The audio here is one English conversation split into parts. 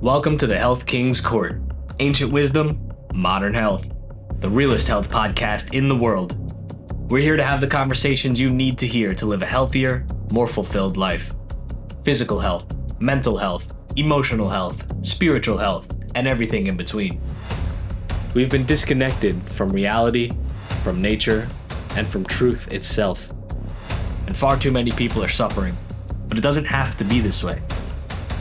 Welcome to the Health King's Court. Ancient wisdom, modern health. The realest health podcast in the world. We're here to have the conversations you need to hear to live a healthier, more fulfilled life. Physical health, mental health, emotional health, spiritual health, and everything in between. We've been disconnected from reality, from nature, and from truth itself. And far too many people are suffering. But it doesn't have to be this way.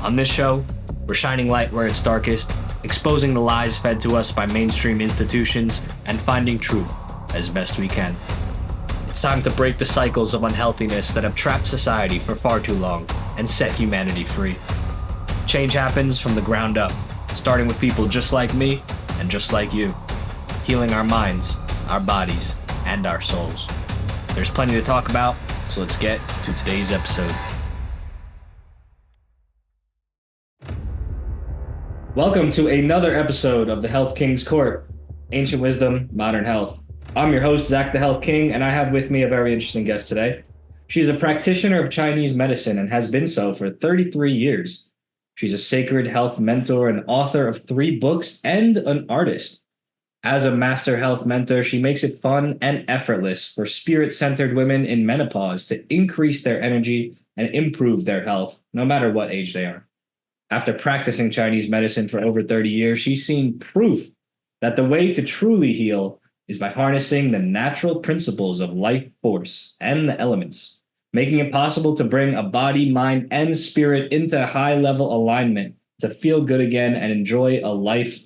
On this show, we're shining light where it's darkest, exposing the lies fed to us by mainstream institutions, and finding truth as best we can. It's time to break the cycles of unhealthiness that have trapped society for far too long and set humanity free. Change happens from the ground up, starting with people just like me and just like you, healing our minds, our bodies, and our souls. There's plenty to talk about, so let's get to today's episode. Welcome to another episode of the Health King's Court, Ancient Wisdom, Modern Health. I'm your host, Zach the Health King, and I have with me a very interesting guest today. She's a practitioner of Chinese medicine and has been so for 33 years. She's a sacred health mentor and author of 3 books and an artist. As a master health mentor, she makes it fun and effortless for spirit-centered women in menopause to increase their energy and improve their health, no matter what age they are. After practicing Chinese medicine for over 30 years, she's seen proof that the way to truly heal is by harnessing the natural principles of life force and the elements, making it possible to bring a body, mind, and spirit into high-level alignment to feel good again and enjoy a life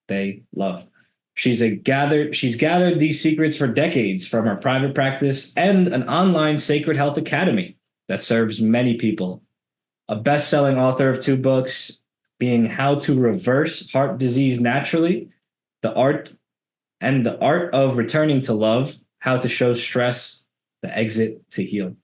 they love. She's gathered these secrets for decades from her private practice and an online sacred health academy that serves many people. A best-selling author of 2 books, being How to Reverse Heart Disease Naturally, The Art of Returning to Love, How to Show Stress, The Exit to Heal.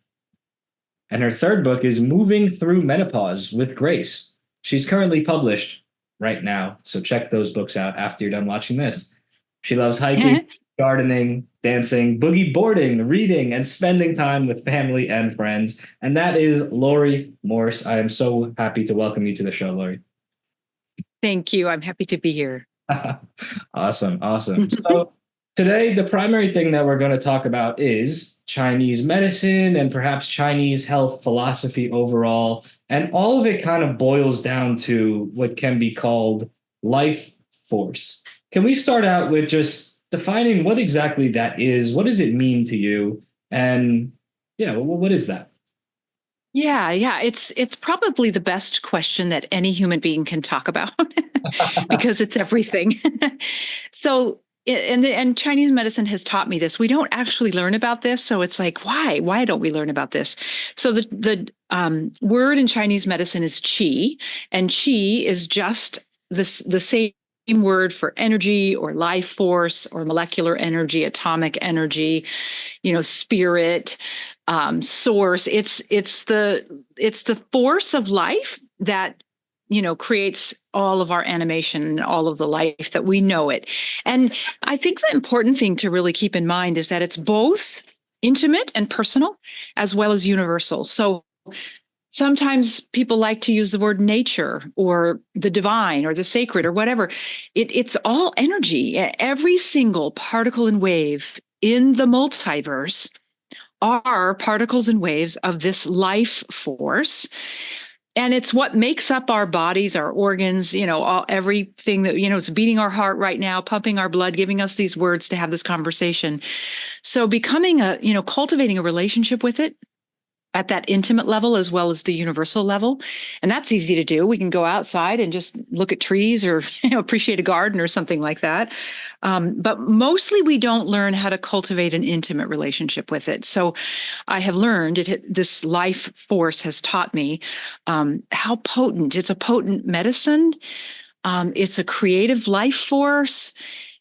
And her 3rd book is Moving Through Menopause with Grace. She's currently published right now, so check those books out after you're done watching this. She loves hiking, gardening, dancing, boogie boarding, reading, and spending time with family and friends. And that is Laurie Morse. I am so happy to welcome you to the show, Laurie. Thank you. I'm happy to be here. Awesome. So today, the primary thing that we're going to talk about is Chinese medicine and perhaps Chinese health philosophy overall. And all of it kind of boils down to what can be called life force. Can we start out with just defining what exactly that is? What does it mean to you? And what is that? Yeah. It's probably the best question that any human being can talk about because it's everything. So, and Chinese medicine has taught me this. We don't actually learn about this. So it's like, why? Why don't we learn about this? So the word in Chinese medicine is qi, and qi is just the same word for energy or life force or molecular energy, atomic energy, spirit, source. It's the force of life that, creates all of our animation and all of the life that we know it. And I think the important thing to really keep in mind is that it's both intimate and personal as well as universal. So sometimes people like to use the word nature or the divine or the sacred or whatever. It's all energy. Every single particle and wave in the multiverse are particles and waves of this life force. And it's what makes up our bodies, our organs, everything that, it's beating our heart right now, pumping our blood, giving us these words to have this conversation. So becoming cultivating a relationship with it at that intimate level as well as the universal level. And that's easy to do. We can go outside and just look at trees or appreciate a garden or something like that. But mostly we don't learn how to cultivate an intimate relationship with it. So I have learned this life force has taught me how potent. It's a potent medicine. It's a creative life force.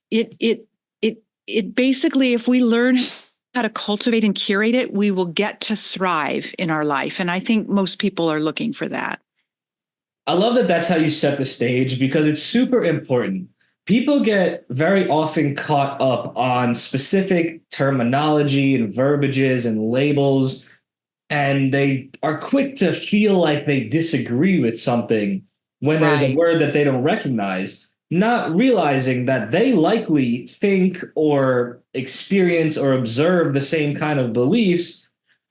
It basically, if we learn how to cultivate and curate it, we will get to thrive in our life. And I think most people are looking for that. I love that that's how you set the stage because it's super important. People get very often caught up on specific terminology and verbiages and labels, and they are quick to feel like they disagree with something when there's a Right. word that they don't recognize, not realizing that they likely think or experience or observe the same kind of beliefs,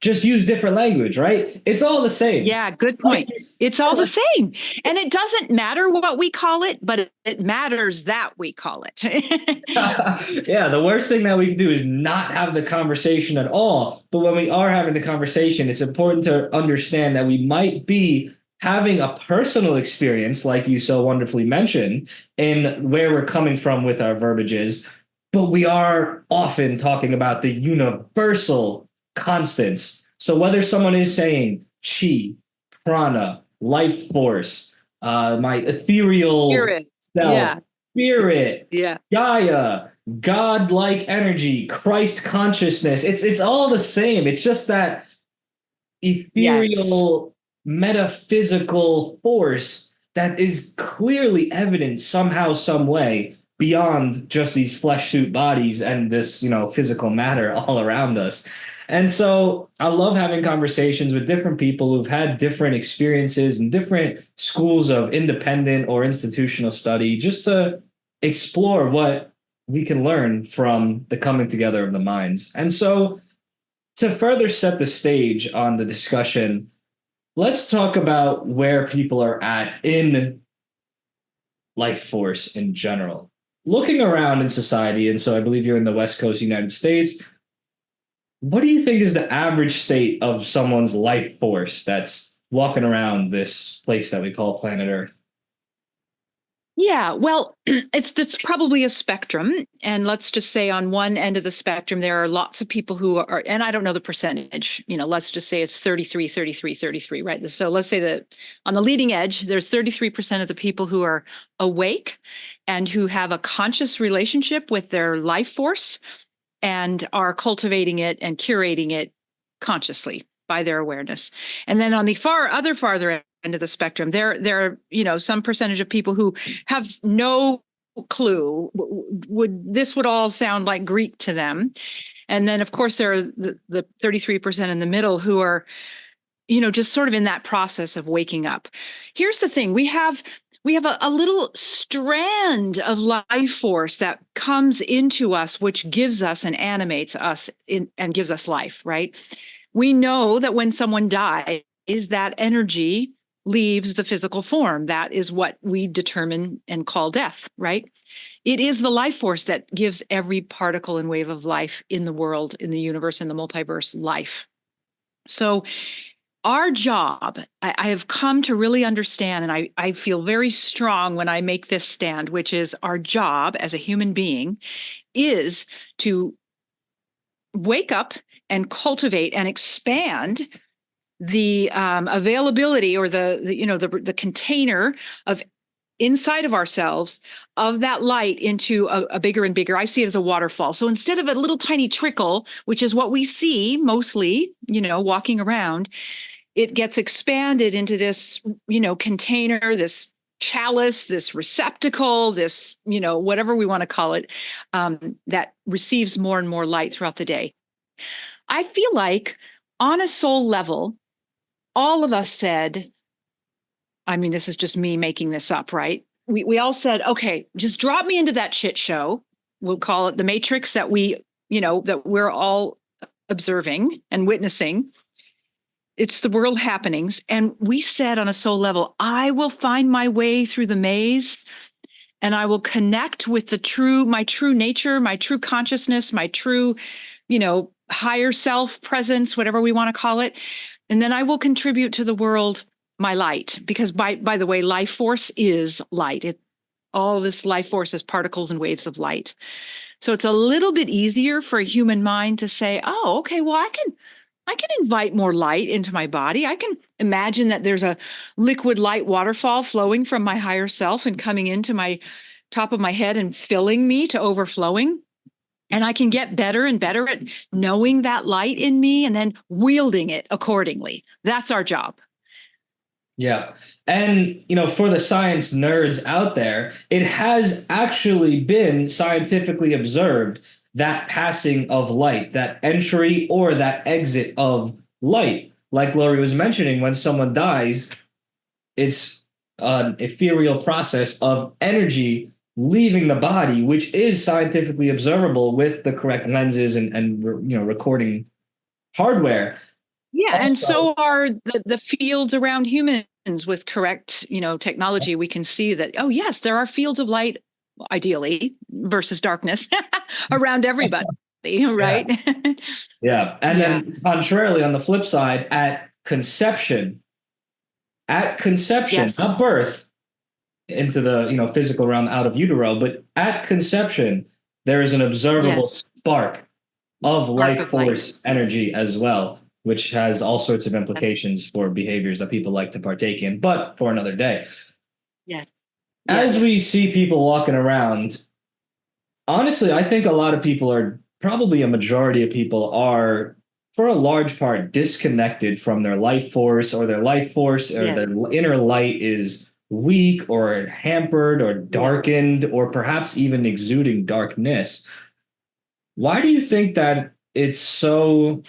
just use different language, right? It's all the same. Yeah, good Like, point. It's all the same. And it doesn't matter what we call it, but it matters that we call it. yeah, the worst thing that we can do is not have the conversation at all. But when we are having the conversation, it's important to understand that we might be having a personal experience, like you so wonderfully mentioned, in where we're coming from with our verbiages. But we are often talking about the universal constants. So whether someone is saying chi, prana, life force, my ethereal Spirit. self, Yeah. spirit, Yeah. Gaia, godlike energy, Christ consciousness. It's all the same. It's just that Yes. ethereal, metaphysical force that is clearly evident somehow, some way beyond just these flesh suit bodies and this, physical matter all around us. And so I love having conversations with different people who've had different experiences and different schools of independent or institutional study just to explore what we can learn from the coming together of the minds. And so to further set the stage on the discussion, let's talk about where people are at in life force in general. Looking around in society, and so I believe you're in the West Coast United States, what do you think is the average state of someone's life force that's walking around this place that we call planet Earth? Yeah, well, it's probably a spectrum, and let's just say on one end of the spectrum there are lots of people who are, and I don't know the percentage, let's just say it's 33, 33, 33, right? So let's say that on the leading edge there's 33% of the people who are awake and who have a conscious relationship with their life force and are cultivating it and curating it consciously by their awareness. And then on the farther end of the spectrum, there are, some percentage of people who have no clue. Would all sound like Greek to them? And then of course there are the 33% in the middle who are, just sort of in that process of waking up. Here's the thing. We have a little strand of life force that comes into us, which gives us and animates us and gives us life, right? We know that when someone dies, that energy leaves the physical form. That is what we determine and call death, right? It is the life force that gives every particle and wave of life in the world, in the universe, in the multiverse life. So our job, I have come to really understand, and I feel very strong when I make this stand, which is our job as a human being is to wake up and cultivate and expand the availability or the container of inside of ourselves of that light into a bigger and bigger. I see it as a waterfall. So instead of a little tiny trickle, which is what we see mostly, walking around, it gets expanded into this, container, this chalice, this receptacle, this, whatever we want to call it, that receives more and more light throughout the day. I feel like on a soul level, all of us said, I mean, this is just me making this up, right? We all said, okay, just drop me into that shit show. We'll call it the matrix that that we're all observing and witnessing. It's the world happenings. And we said on a soul level, I will find my way through the maze and I will connect with my true nature, my true consciousness, my true, higher self presence, whatever we want to call it. And then I will contribute to the world my light, because by the way, life force is light. All this life force is particles and waves of light. So it's a little bit easier for a human mind to say, oh, okay, well, I can invite more light into my body. I can imagine that there's a liquid light waterfall flowing from my higher self and coming into my top of my head and filling me to overflowing. And I can get better and better at knowing that light in me and then wielding it accordingly. That's our job. Yeah. And, for the science nerds out there, it has actually been scientifically observed that passing of light, that entry or that exit of light. Like Laurie was mentioning, when someone dies, it's an ethereal process of energy leaving the body, which is scientifically observable with the correct lenses and recording hardware. Yeah, and Also, so are the fields around humans with correct, technology. We can see that, oh yes, there are fields of light, ideally, versus darkness around everybody, yeah, right? yeah. And Yeah. then contrarily, on the flip side, at conception, Yes. not birth into the physical realm out of utero, but at conception, there is an observable Yes. spark of Spark life of light. force Yes. energy as well, which has all sorts of That's implications for behaviors that people like to partake in, but for another day. yes. As Yes. we see people walking around, honestly, I think a lot of people are, probably a majority of people are, for a large part, disconnected from their life force, or their life force or Yes. their inner light is weak or hampered or Yes. darkened or perhaps even exuding darkness. Why do you think that it's so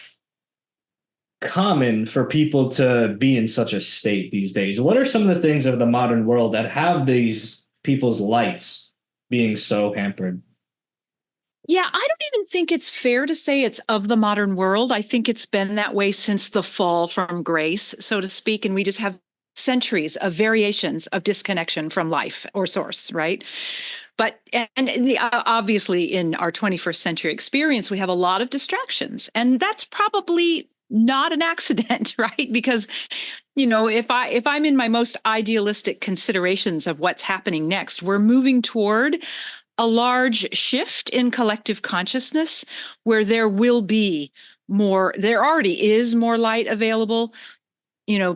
common for people to be in such a state these days? What are some of the things of the modern world that have these people's lights being so hampered? Yeah, I don't even think it's fair to say it's of the modern world. I think it's been that way since the fall from grace, so to speak. And we just have centuries of variations of disconnection from life or source, right? But, obviously, in our 21st century experience, we have a lot of distractions. And that's probably not an accident, right? Because if I'm in my most idealistic considerations of what's happening next, we're moving toward a large shift in collective consciousness where there will be more, there already is more light available.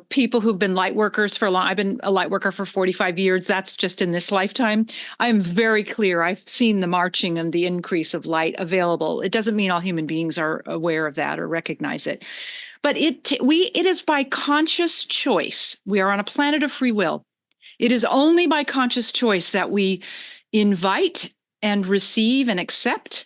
People who've been light workers for a long, I've been a light worker for 45 years. That's just in this lifetime. I am very clear. I've seen the marching and the increase of light available. It doesn't mean all human beings are aware of that or recognize it, but it is by conscious choice. We are on a planet of free will. It is only by conscious choice that we invite and receive and accept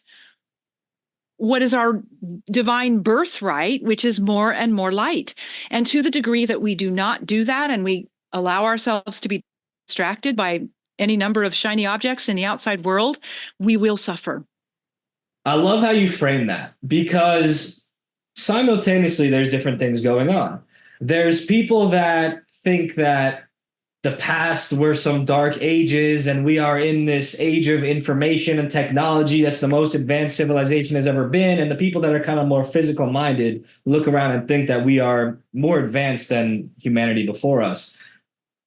what is our divine birthright, which is more and more light. And to the degree that we do not do that and we allow ourselves to be distracted by any number of shiny objects in the outside world, we will suffer. I love how you frame that, because simultaneously there's different things going on. There's people that think that the past were some dark ages and we are in this age of information and technology that's the most advanced civilization has ever been. And the people that are kind of more physical minded look around and think that we are more advanced than humanity before us.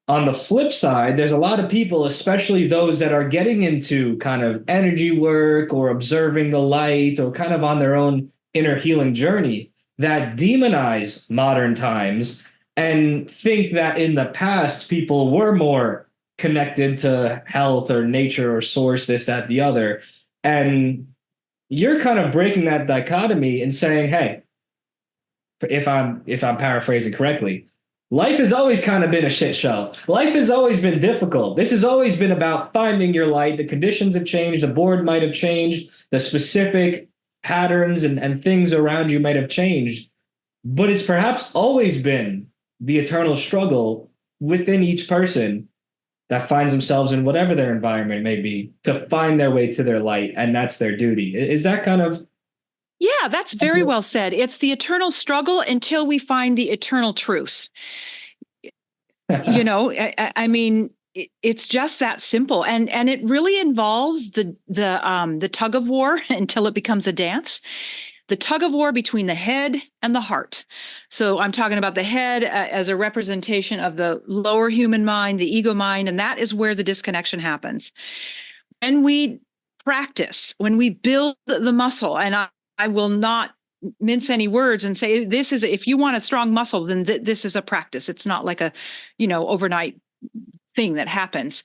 On the flip side, there's a lot of people, especially those that are getting into kind of energy work or observing the light or kind of on their own inner healing journey, that demonize modern times and think that in the past people were more connected to health or nature or source, this, that, the other. And you're kind of breaking that dichotomy and saying, hey, if I'm paraphrasing correctly, life has always kind of been a shit show. Life has always been difficult. This has always been about finding your light. The conditions have changed, the board might have changed, the specific patterns and things around you might have changed, but it's perhaps always been the eternal struggle within each person that finds themselves in whatever their environment may be to find their way to their light, and that's their duty. Is that kind of Yeah, that's very well said. It's the eternal struggle until we find the eternal truth. I mean, it's just that simple, and it really involves the tug of war until it becomes a dance. The tug of war between the head and the heart. So I'm talking about the head as a representation of the lower human mind, the ego mind, and that is where the disconnection happens. When we practice, when we build the muscle, and I will not mince any words and say this is, if you want a strong muscle, then this is a practice. It's not like a overnight thing that happens.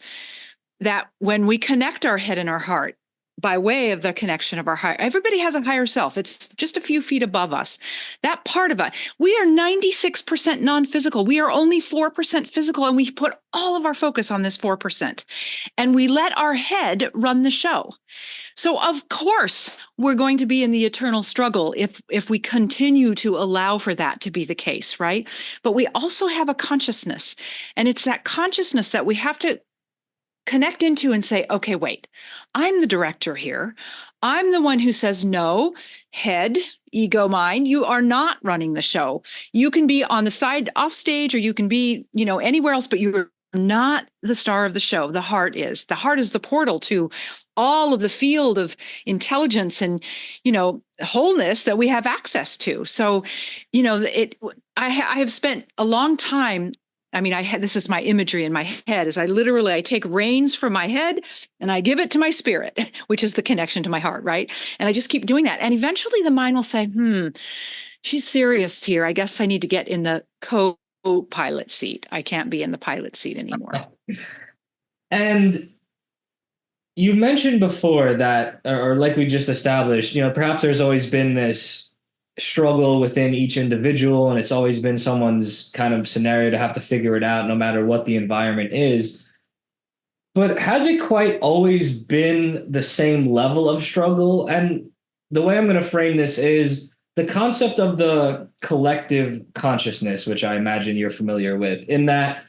That when we connect our head and our heart, by way of the connection of our higher, everybody has a higher self. It's just a few feet above us. That part of it, we are 96% non-physical. We are only 4% physical. And we put all of our focus on this 4%. And we let our head run the show. So of course, we're going to be in the eternal struggle if we continue to allow for that to be the case, right? But we also have a consciousness. And it's that consciousness that we have to connect into and say, okay, wait, I'm the director here. I'm the one who says, no, head, ego, mind, you are not running the show. You can be on the side off stage, or you can be, anywhere else, but you're not the star of the show. The heart is. The heart is the portal to all of the field of intelligence and, wholeness that we have access to. So, I have spent a long time. I mean, this is my imagery in my head, is I take reins from my head and I give it to my spirit, which is the connection to my heart, right? And I just keep doing that. And eventually the mind will say, she's serious here. I guess I need to get in the co-pilot seat. I can't be in the pilot seat anymore. And you mentioned before that, or like we just established, perhaps there's always been this struggle within each individual, and it's always been someone's kind of scenario to have to figure it out no matter what the environment is. But has it quite always been the same level of struggle? And the way I'm going to frame this is the concept of the collective consciousness, which I imagine you're familiar with, in that,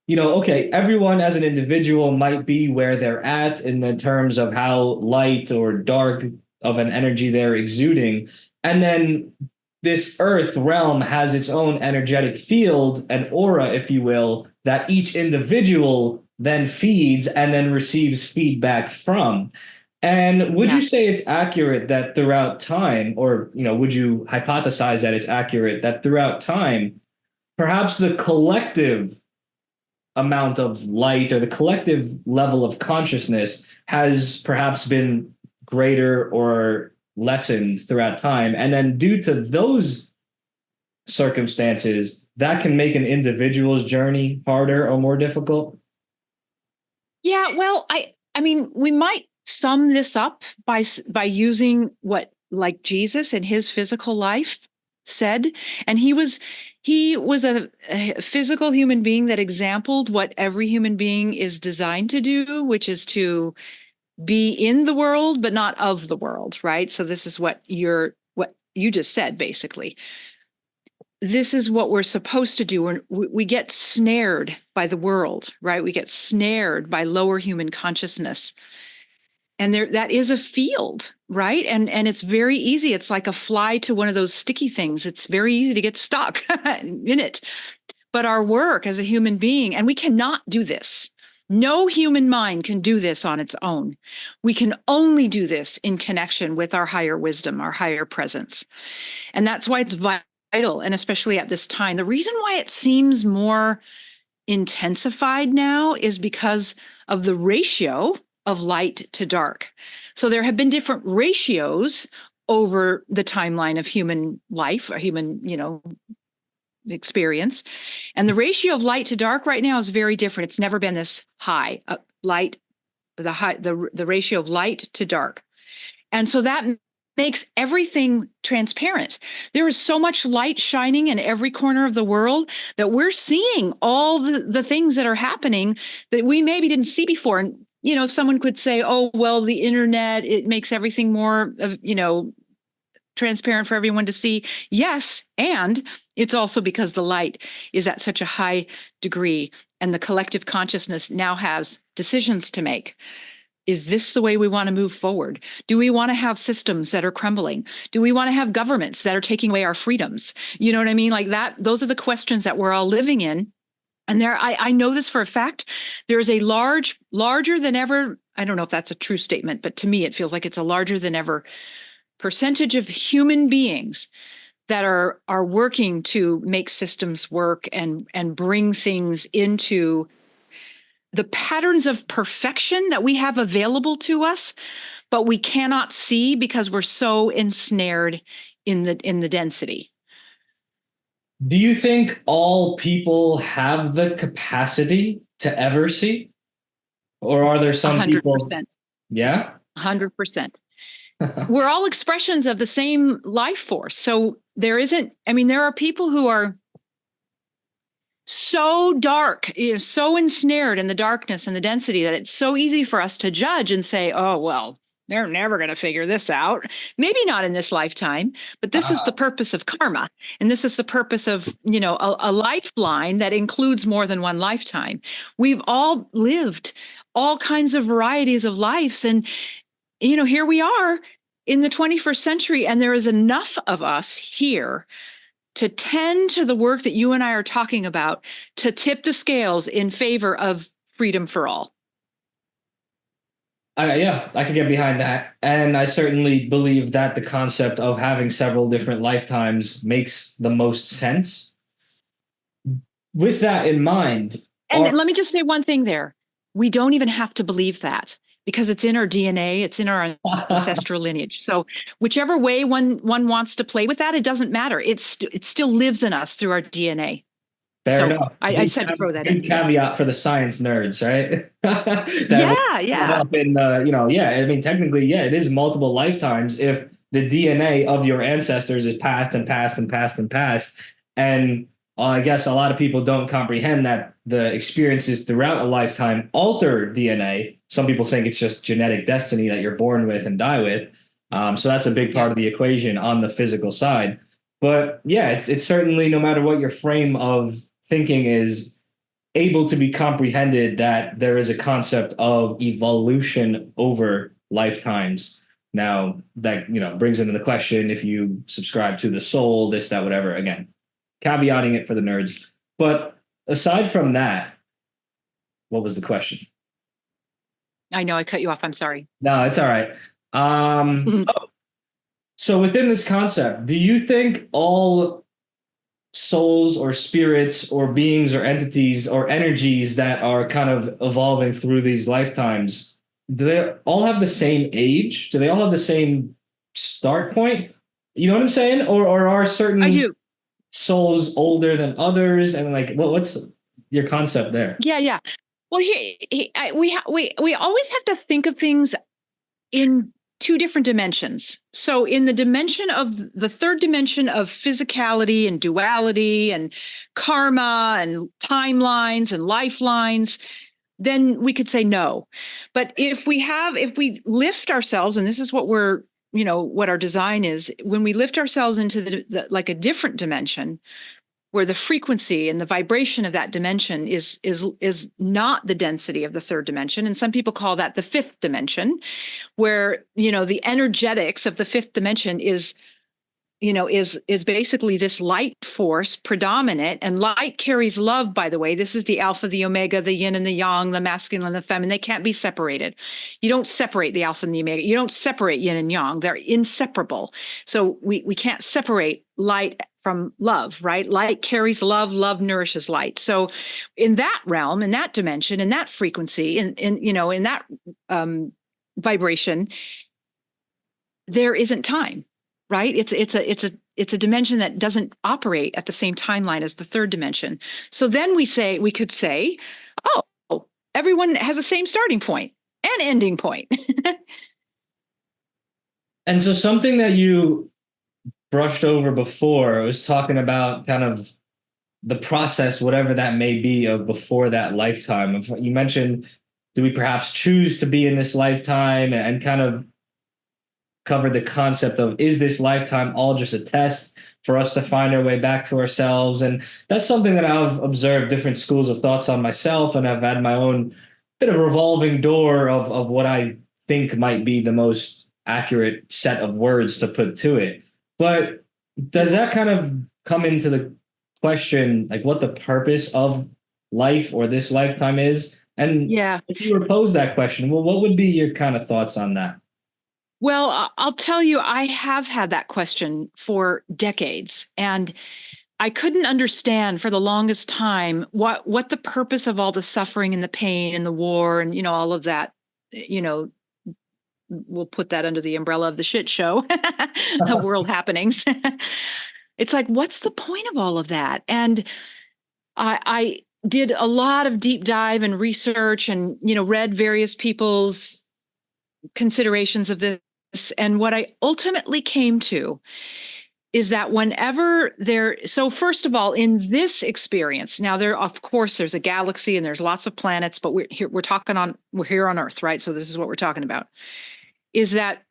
okay, everyone as an individual might be where they're at in the terms of how light or dark of an energy they're exuding. And then this earth realm has its own energetic field, an aura, if you will, that each individual then feeds and then receives feedback from. And would you say it's accurate that throughout time, or, would you hypothesize that it's accurate that throughout time, perhaps the collective amount of light or the collective level of consciousness has perhaps been greater or lessened throughout time? And then due to those circumstances, that can make an individual's journey harder or more difficult? Yeah, well, I mean, we might sum this up by using what, like, Jesus in his physical life said, and he was a physical human being that exampled what every human being is designed to do, which is to be in the world but not of the world, right? So this is what you just said, basically. This is what we're supposed to do. We get snared by the world, right? We get snared by lower human consciousness. And that is a field, right? And it's very easy. It's like a fly to one of those sticky things. It's very easy to get stuck in it. But our work as a human being, and we cannot do this. No human mind can do this on its own. We can only do this in connection with our higher wisdom, our higher presence. And that's why it's vital, and especially at this time. The reason why it seems more intensified now is because of the ratio of light to dark. So there have been different ratios over the timeline of human life, or human, experience. And the ratio of light to dark right now is very different. It's never been this high. The ratio of light to dark. And so that makes everything transparent. There is so much light shining in every corner of the world that we're seeing all the things that are happening that we maybe didn't see before. And, someone could say, oh, well, the internet, it makes everything more of, transparent for everyone to see. Yes. And it's also because the light is at such a high degree, and the collective consciousness now has decisions to make. Is this the way we want to move forward? Do we want to have systems that are crumbling? Do we want to have governments that are taking away our freedoms? You know what I mean? Like that, those are the questions that we're all living in. And I know this for a fact. There is a larger than ever, I don't know if that's a true statement, but to me, it feels like it's a larger than ever percentage of human beings that are working to make systems work and bring things into the patterns of perfection that we have available to us, but we cannot see because we're so ensnared in the density. Do you think all people have the capacity to ever see? Or are there some 100%. people? Yeah. 100%. We're all expressions of the same life force. So there isn't, I mean, there are people who are so dark, so ensnared in the darkness and the density that it's so easy for us to judge and say, oh, well, they're never going to figure this out. Maybe not in this lifetime, but this is the purpose of karma. And this is the purpose of, a lifeline that includes more than one lifetime. We've all lived all kinds of varieties of lives. And, here we are in the 21st century, and there is enough of us here to tend to the work that you and I are talking about, to tip the scales in favor of freedom for all. Yeah, I could get behind that. And I certainly believe that the concept of having several different lifetimes makes the most sense. With that in mind, and let me just say one thing there. We don't even have to believe that, because it's in our DNA, it's in our ancestral lineage. So whichever way one wants to play with that, it doesn't matter. It still lives in us through our DNA. Fair enough. I just had to throw that in. Caveat for the science nerds, right? Yeah. I mean, technically, yeah, it is multiple lifetimes if the DNA of your ancestors is passed and passed and passed and passed. And I guess a lot of people don't comprehend that the experiences throughout a lifetime alter DNA. Some people think it's just genetic destiny that you're born with and die with. So that's a big part of the equation on the physical side. But yeah, it's certainly, no matter what your frame of thinking is, able to be comprehended that there is a concept of evolution over lifetimes. Now that, brings into the question, if you subscribe to the soul, this, that, whatever, again, caveating it for the nerds. But aside from that, what was the question? I know I cut you off. I'm sorry. No, it's all right. So within this concept, do you think all souls or spirits or beings or entities or energies that are kind of evolving through these lifetimes, do they all have the same age? Do they all have the same start point? You know what I'm saying? Or are certain souls older than others? And like, what's your concept there? Yeah. Well, we always have to think of things in two different dimensions. So in the dimension of the third dimension of physicality and duality and karma and timelines and lifelines, then we could say no. But if we lift ourselves, and this is what what our design is, when we lift ourselves into like a different dimension, where the frequency and the vibration of that dimension is not the density of the third dimension. And some people call that the fifth dimension, where, the energetics of the fifth dimension is basically this light force predominant. And light carries love, by the way. This is the alpha, the omega, the yin and the yang, the masculine and the feminine. They can't be separated. You don't separate the alpha and the omega. You don't separate yin and yang. They're inseparable. So we can't separate light from love, right? Light carries love, love nourishes light. So in that realm, in that dimension, in that frequency, in that vibration, there isn't time, right? It's a dimension that doesn't operate at the same timeline as the third dimension. So then we could say, oh, everyone has the same starting point and ending point. And so something that you brushed over before was talking about kind of the process, whatever that may be, of before that lifetime. You mentioned, do we perhaps choose to be in this lifetime, and kind of covered the concept of, is this lifetime all just a test for us to find our way back to ourselves? And that's something that I've observed different schools of thoughts on myself, and I've had my own bit of revolving door of what I think might be the most accurate set of words to put to it. But does that kind of come into the question, like what the purpose of life or this lifetime is? And if you were posed that question, well, what would be your kind of thoughts on that? Well, I'll tell you, I have had that question for decades, and I couldn't understand for the longest time what the purpose of all the suffering and the pain and the war and, all of that, we'll put that under the umbrella of the shit show of world happenings. It's like, what's the point of all of that? And I did a lot of deep dive and research and, read various people's considerations of this. And what I ultimately came to is that whenever so first of all, in this experience, now of course, there's a galaxy and there's lots of planets, but we're here on Earth, right? So this is what we're talking about, is that,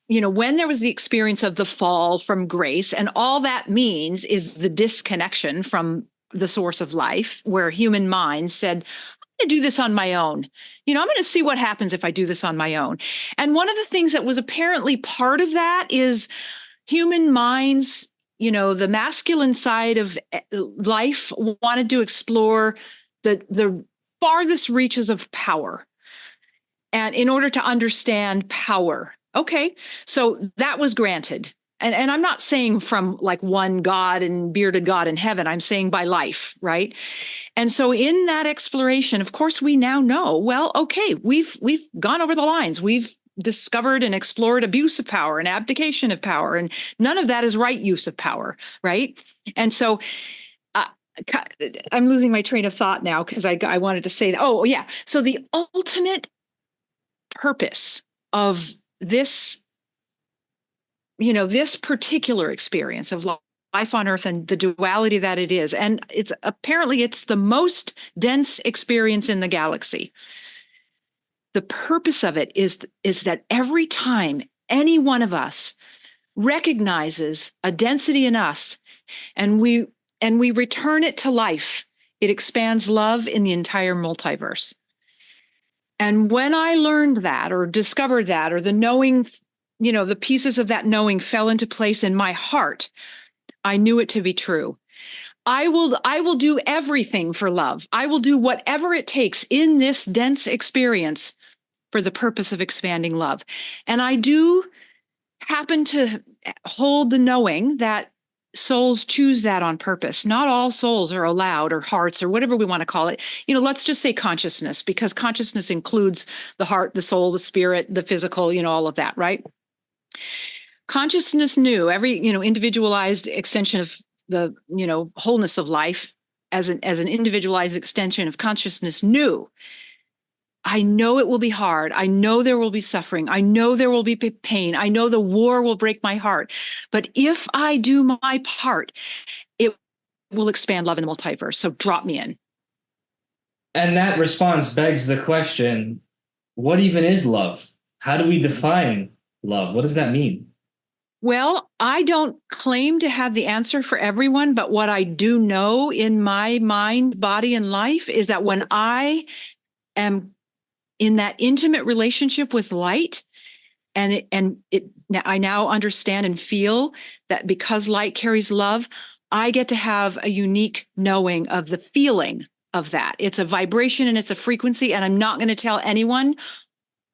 when there was the experience of the fall from grace, and all that means is the disconnection from the source of life, where human minds said, I'm going to do this on my own. I'm going to see what happens if I do this on my own. And one of the things that was apparently part of that is human minds, the masculine side of life wanted to explore the farthest reaches of power. And in order to understand power, okay, so that was granted. And I'm not saying from like one God and bearded God in heaven, I'm saying by life, right? And so in that exploration, of course, we now know, well, okay, we've gone over the lines. We've discovered and explored abuse of power and abdication of power, and none of that is right use of power, right? And so I'm losing my train of thought now because I wanted to say, oh, yeah. So the ultimate purpose of this, this particular experience of life on Earth and the duality that it is, and it's the most dense experience in the galaxy. The purpose of it is that every time any one of us recognizes a density in us and we return it to life, it expands love in the entire multiverse. And when I learned that or discovered that, or the knowing, the pieces of that knowing fell into place in my heart, I knew it to be true. I will do everything for love. I will do whatever it takes in this dense experience for the purpose of expanding love. And I do happen to hold the knowing that souls choose that on purpose. Not all souls are allowed, or hearts, or whatever we want to call it. Let's just say consciousness, because consciousness includes the heart, the soul, the spirit, the physical, all of that, right? Consciousness knew every, individualized extension of the, wholeness of life as an individualized extension of consciousness knew, I know it will be hard. I know there will be suffering. I know there will be pain. I know the war will break my heart. But if I do my part, it will expand love in the multiverse. So drop me in. And that response begs the question, what even is love? How do we define love? What does that mean? Well, I don't claim to have the answer for everyone, but what I do know in my mind, body, and life is that when I am in that intimate relationship with light, I now understand and feel that because light carries love, I get to have a unique knowing of the feeling of that. It's a vibration and it's a frequency, and I'm not going to tell anyone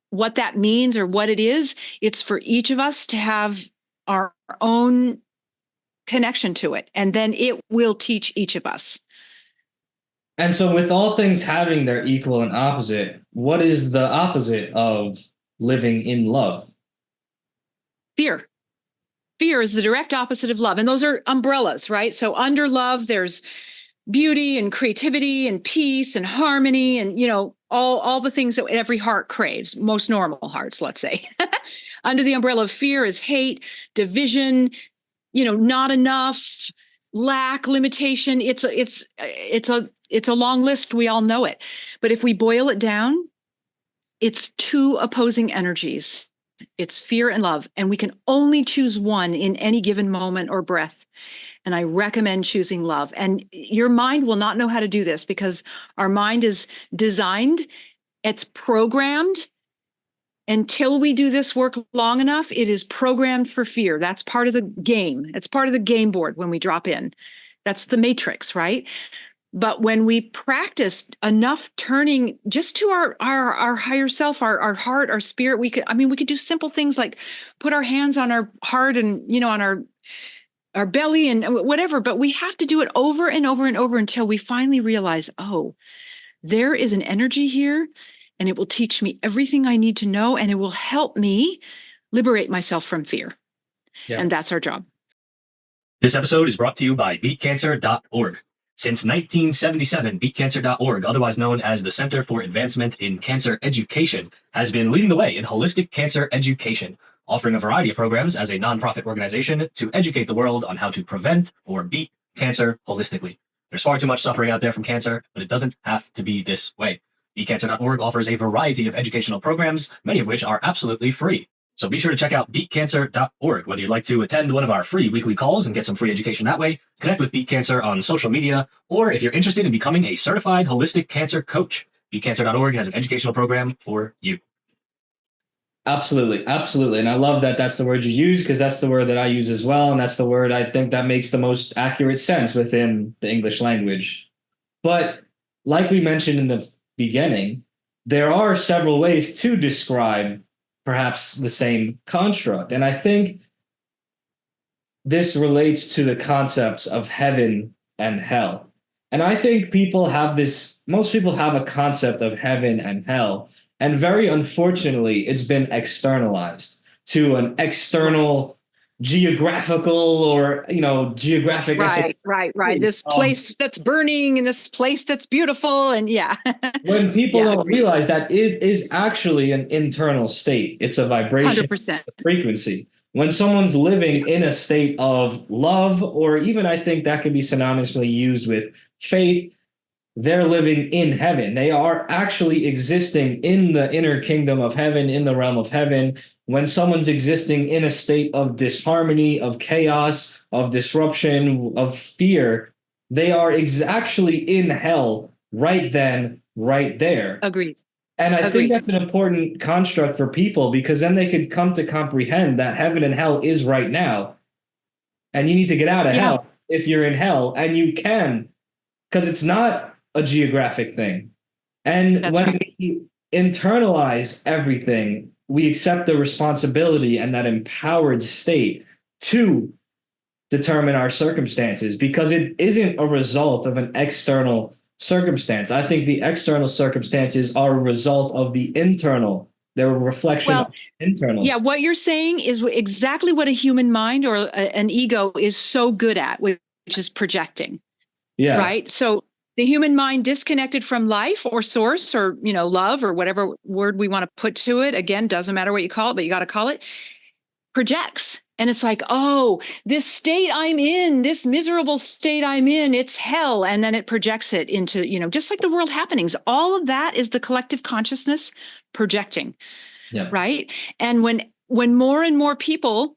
what that means or what it is. It's for each of us to have our own connection to it, and then it will teach each of us. And so with all things having their equal and opposite, what is the opposite of living in love? Fear. Fear is the direct opposite of love. And those are umbrellas, right? So under love, there's beauty and creativity and peace and harmony and, all the things that every heart craves, most normal hearts, let's say. Under the umbrella of fear is hate, division, not enough, lack, limitation. It's a long list. We all know it. But if we boil it down, it's two opposing energies. It's fear and love. And we can only choose one in any given moment or breath. And I recommend choosing love. And your mind will not know how to do this because our mind is designed, it's programmed. Until we do this work long enough, it is programmed for fear. That's part of the game. It's part of the game board when we drop in. That's the matrix, right? But when we practice enough turning just to our higher self, our heart, our spirit, we could do simple things like put our hands on our heart and, on our belly and whatever, but we have to do it over and over and over until we finally realize, oh, there is an energy here and it will teach me everything I need to know, and it will help me liberate myself from fear. Yeah. And that's our job. This episode is brought to you by beatcancer.org. Since 1977, beatcancer.org, otherwise known as the Center for Advancement in Cancer Education, has been leading the way in holistic cancer education, offering a variety of programs as a nonprofit organization to educate the world on how to prevent or beat cancer holistically. There's far too much suffering out there from cancer, but it doesn't have to be this way. Beatcancer.org offers a variety of educational programs, many of which are absolutely free. So be sure to check out beatcancer.org, whether you'd like to attend one of our free weekly calls and get some free education that way, connect with Beat Cancer on social media, or if you're interested in becoming a certified holistic cancer coach, beatcancer.org has an educational program for you. Absolutely. Absolutely. And I love that that's the word you use, because that's the word that I use as well. And that's the word I think that makes the most accurate sense within the English language. But like we mentioned in the beginning, there are several ways to describe perhaps the same construct. And I think this relates to the concepts of heaven and hell. And I think most people have a concept of heaven and hell. And very unfortunately, it's been externalized to an external geographical or, geographic. Right. This place that's burning and this place that's beautiful. And when people don't realize that it is actually an internal state, it's a vibration, 100%. Frequency. When someone's living in a state of love, or even I think that could be synonymously used with faith, they're living in heaven. They are actually existing in the inner kingdom of heaven, in the realm of heaven. When someone's existing in a state of disharmony, of chaos, of disruption, of fear, they are actually in hell right then, right there. Agreed. And I think that's an important construct for people, because then they could come to comprehend that heaven and hell is right now. And you need to get out of hell if you're in hell, and you can, because it's not a geographic thing. And when we internalize everything, we accept the responsibility and that empowered state to determine our circumstances, because it isn't a result of an external circumstance. I think the external circumstances are a result of the internal. They're a reflection of internal. Yeah, what you're saying is exactly what a human mind or an ego is so good at, which is projecting. Yeah. Right. So the human mind, disconnected from life or source or, love or whatever word we want to put to it, again, doesn't matter what you call it, but you got to call it, projects. And it's like, oh, this state I'm in, this miserable state I'm in, it's hell. And then it projects it into, just like the world happenings. All of that is the collective consciousness projecting. Yeah. Right. And when more and more people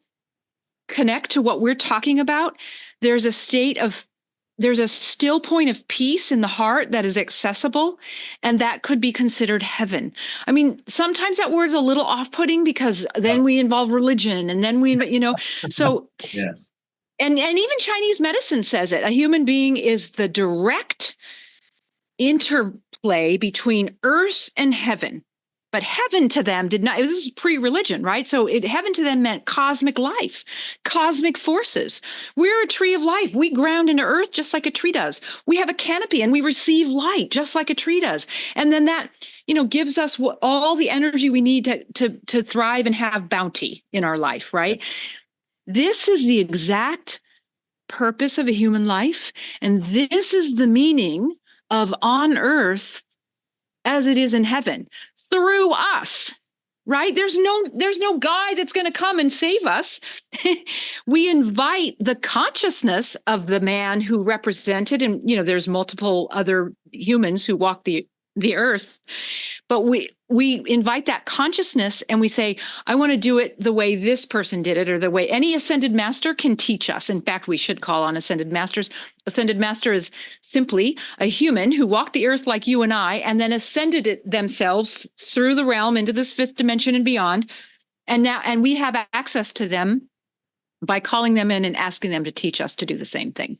connect to what we're talking about, there's a still point of peace in the heart that is accessible, and that could be considered heaven. I mean, sometimes that word's a little off-putting, because then we involve religion, and then so yes. And even Chinese medicine says it. A human being is the direct interplay between earth and heaven. But heaven to them did not, this is pre-religion, right? So heaven to them meant cosmic life, cosmic forces. We're a tree of life. We ground into earth just like a tree does. We have a canopy and we receive light just like a tree does. And then that, gives us all the energy we need to thrive and have bounty in our life, right? This is the exact purpose of a human life. And this is the meaning of on earth as it is in heaven. Through us, right? There's no guy that's going to come and save us. We invite the consciousness of the man who represented, and there's multiple other humans who walk the earth, but we invite that consciousness and we say, I want to do it the way this person did it, or the way any ascended master can teach us. In fact, we should call on ascended masters. Ascended master is simply a human who walked the earth like you and I, and then ascended it themselves through the realm into this fifth dimension and beyond. And we have access to them by calling them in and asking them to teach us to do the same thing.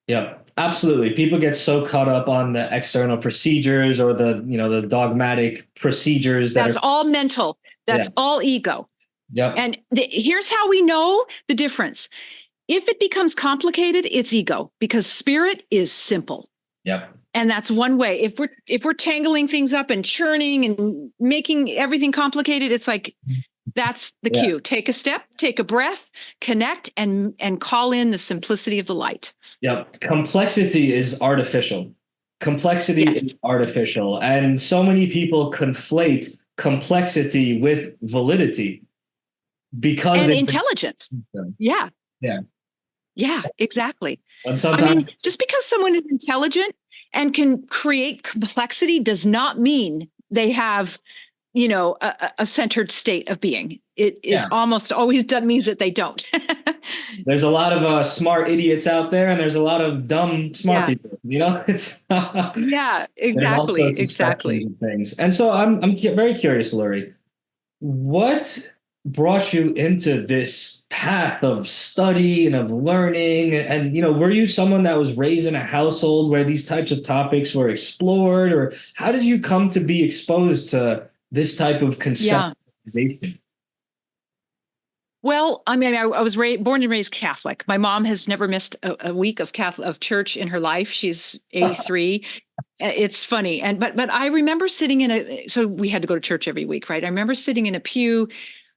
Yeah, absolutely. People get so caught up on the external procedures or the dogmatic procedures. That's all mental. That's all ego. Yeah. And here's how we know the difference. If it becomes complicated, it's ego, because spirit is simple. Yep. And that's one way. If we're tangling things up and churning and making everything complicated, it's like That's the Yeah. cue. Take a step, take a breath, connect, and call in the simplicity of the light. Yep. Complexity is artificial. Complexity is Yes. artificial. And so many people conflate complexity with validity because And they, intelligence. Yeah. yeah. Yeah, exactly. And I mean, sometimes, just because someone is intelligent and can create complexity does not mean they have, a centered state of being. It yeah, almost always does means that they don't. there's a lot of smart idiots out there, and there's a lot of dumb smart Yeah. people. It's Yeah, there's all exactly. sorts of spectrums Exactly. of things. And so I'm very curious, Laurie, what brought you into this path of study and of learning? And were you someone that was raised in a household where these types of topics were explored, or how did you come to be exposed to this type of Yeah. conceptualization? Well, I mean, I was born and raised Catholic. My mom has never missed a week of Catholic of church in her life. She's 83. It's funny. But I remember sitting so we had to go to church every week, right? I remember sitting in a pew.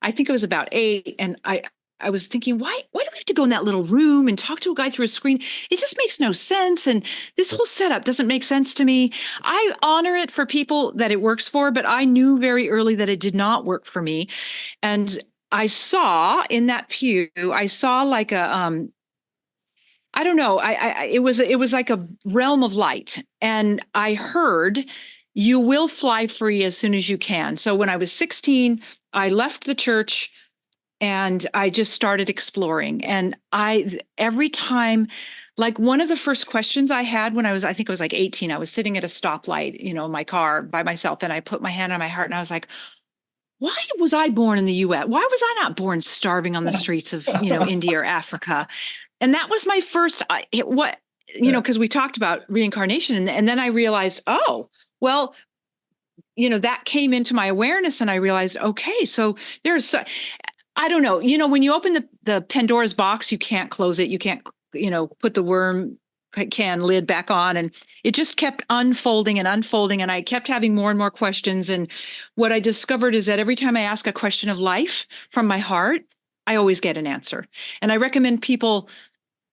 I think I was about 8, and I was thinking, why do we have to go in that little room and talk to a guy through a screen? It just makes no sense. And this whole setup doesn't make sense to me. I honor it for people that it works for, but I knew very early that it did not work for me. And I saw in that pew, I saw like I don't know, it was like a realm of light, and I heard, "You will fly free as soon as you can." So when I was 16, I left the church and I just started exploring. And every time, like one of the first questions I had when I think I was like 18, I was sitting at a stoplight, in my car by myself, and I put my hand on my heart and I was like, why was I born in the US? Why was I not born starving on the streets of, India or Africa? And that was my first, Yeah. because we talked about reincarnation. And then I realized, oh, well, that came into my awareness, and I realized, okay, so I don't know, when you open the Pandora's box, you can't close it. You can't, put the worm can lid back on. And it just kept unfolding and unfolding. And I kept having more and more questions. And what I discovered is that every time I ask a question of life from my heart, I always get an answer. And I recommend people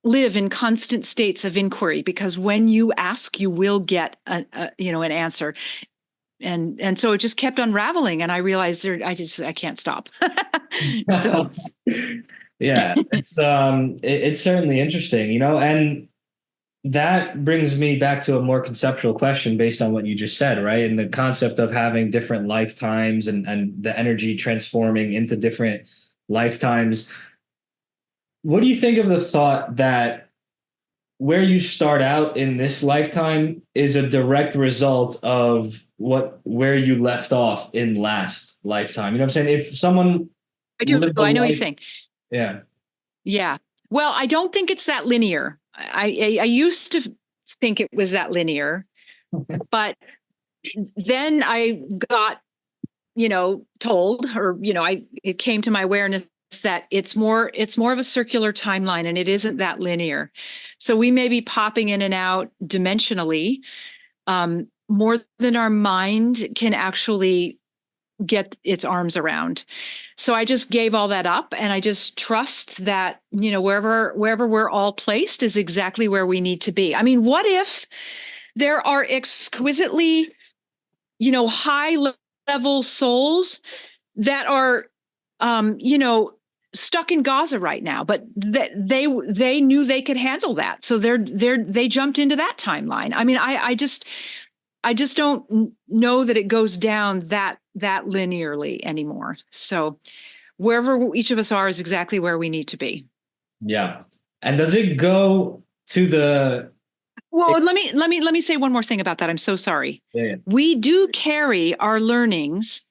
live in constant states of inquiry, because when you ask, you will get an answer. And so it just kept unraveling, and I realized I can't stop. So Yeah, it's certainly interesting, and that brings me back to a more conceptual question based on what you just said, right? And the concept of having different lifetimes and the energy transforming into different lifetimes. What do you think of the thought that where you start out in this lifetime is a direct result of where you left off in last lifetime? You know what I'm saying? If someone I do. lived a I know what you're life, saying. yeah, Yeah. Well, I don't think it's that linear. I used to think it was that linear, but then I got, told, or, it came to my awareness that it's more of a circular timeline, and it isn't that linear. So we may be popping in and out dimensionally, more than our mind can actually get its arms around. So I just gave all that up, and I just trust that, wherever we're all placed is exactly where we need to be. I mean, what if there are exquisitely, high level souls that are, stuck in Gaza right now, but that they knew they could handle that, so they jumped into that timeline. I mean, I just don't know that it goes down that linearly anymore. So wherever each of us are is exactly where we need to be. yeah. And does it go to the Well, let me say one more thing about that. I'm so sorry. yeah, We do carry our learnings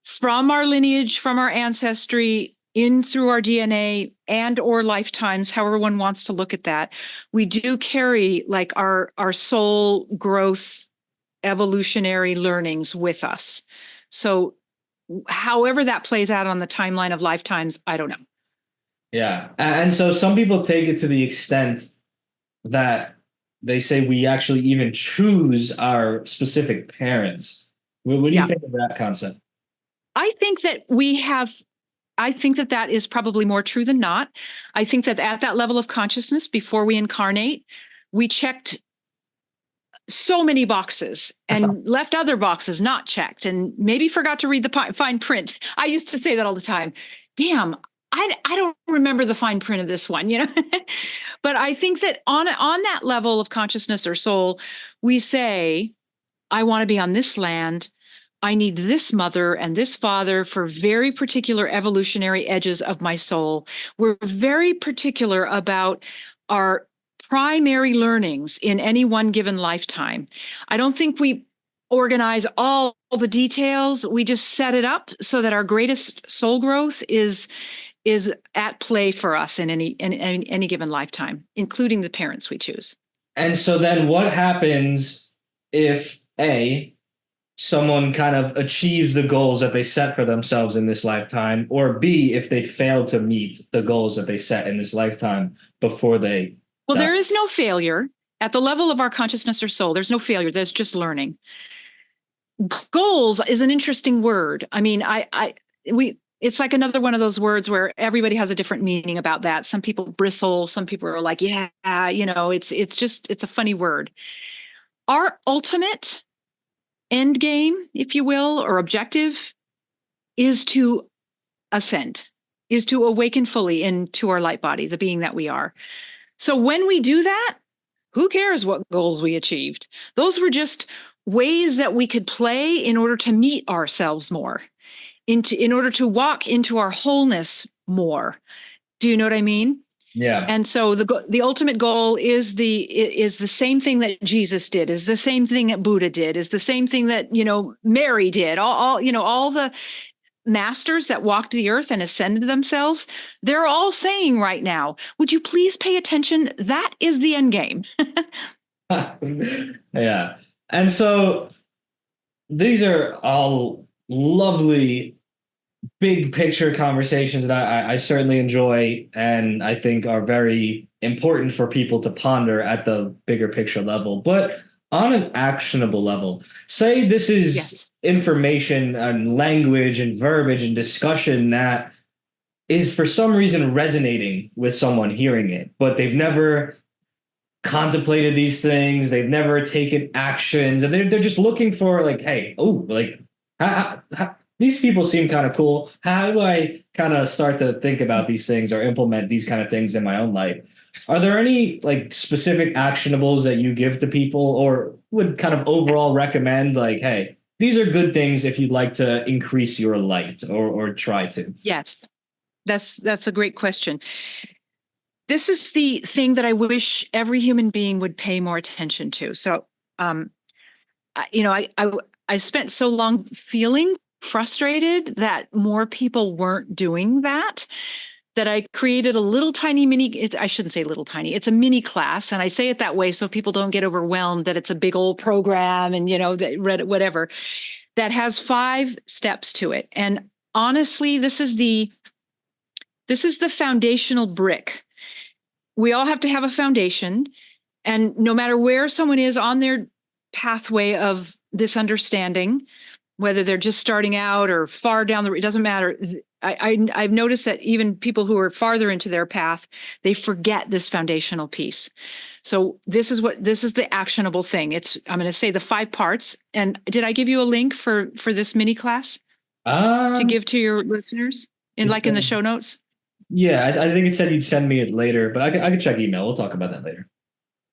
from our lineage, from our ancestry, in through our DNA and or lifetimes, however one wants to look at that. We do carry like our soul growth, evolutionary learnings with us. So however that plays out on the timeline of lifetimes, I don't know. yeah. And so some people take it to the extent that they say we actually even choose our specific parents. What do you Yeah. think of that concept? I think that we have I think that that is probably more true than not. I think that at that level of consciousness, before we incarnate, we checked so many boxes and left other boxes not checked, and maybe forgot to read the fine print. I used to say that all the time. Damn, I don't remember the fine print of this one, you know. But I think that on that level of consciousness or soul, we say, I want to be on this land. I need this mother and this father for very particular evolutionary edges of my soul. We're very particular about our primary learnings in any one given lifetime. I don't think we organize all the details. We just set it up so that our greatest soul growth is at play for us in any given lifetime, including the parents we choose. And so then what happens if someone kind of achieves the goals that they set for themselves in this lifetime, or B, if they fail to meet the goals that they set in this lifetime before they Well, die? there is no failure at the level of our consciousness or soul. There's no failure. There's just learning. Goals is an interesting word. I mean, it's like another one of those words where everybody has a different meaning about that. Some people bristle. Some people are like, yeah, it's a funny word. Our ultimate end game, if you will, or objective is to ascend, is to awaken fully into our light body, the being that we are. So when we do that, who cares what goals we achieved? Those were just ways that we could play in order to meet ourselves more, in order to walk into our wholeness more. Do you know what I mean? Yeah. And so the ultimate goal is the same thing that Jesus did, is the same thing that Buddha did, is the same thing that, Mary did. All the masters that walked the earth and ascended themselves, they're all saying right now, would you please pay attention? That is the end game. Yeah. And so these are all lovely big picture conversations that I certainly enjoy and I think are very important for people to ponder at the bigger picture level. But on an actionable level, say this is Yes. information and language and verbiage and discussion that is for some reason resonating with someone hearing it, but they've never contemplated these things, they've never taken actions, and they're just looking for like, hey, these people seem kind of cool. How do I kind of start to think about these things or implement these kind of things in my own life? Are there any like specific actionables that you give to people or would kind of overall recommend like, hey, these are good things if you'd like to increase your light or try to? Yes. That's a great question. This is the thing that I wish every human being would pay more attention to. So, I spent so long feeling frustrated that more people weren't doing that I created a little tiny mini, I shouldn't say little tiny, it's a mini class. And I say it that way so people don't get overwhelmed that it's a big old program and, whatever, that has 5 steps to it. And honestly, this is the foundational brick. We all have to have a foundation. And no matter where someone is on their pathway of this understanding, whether they're just starting out or far down it doesn't matter. I've noticed that even people who are farther into their path, they forget this foundational piece. So this is the actionable thing. I'm going to say the 5 parts. And did I give you a link for this mini class to give to your listeners in the show notes? Yeah, I think it said you'd send me it later, but I could check email. We'll talk about that later.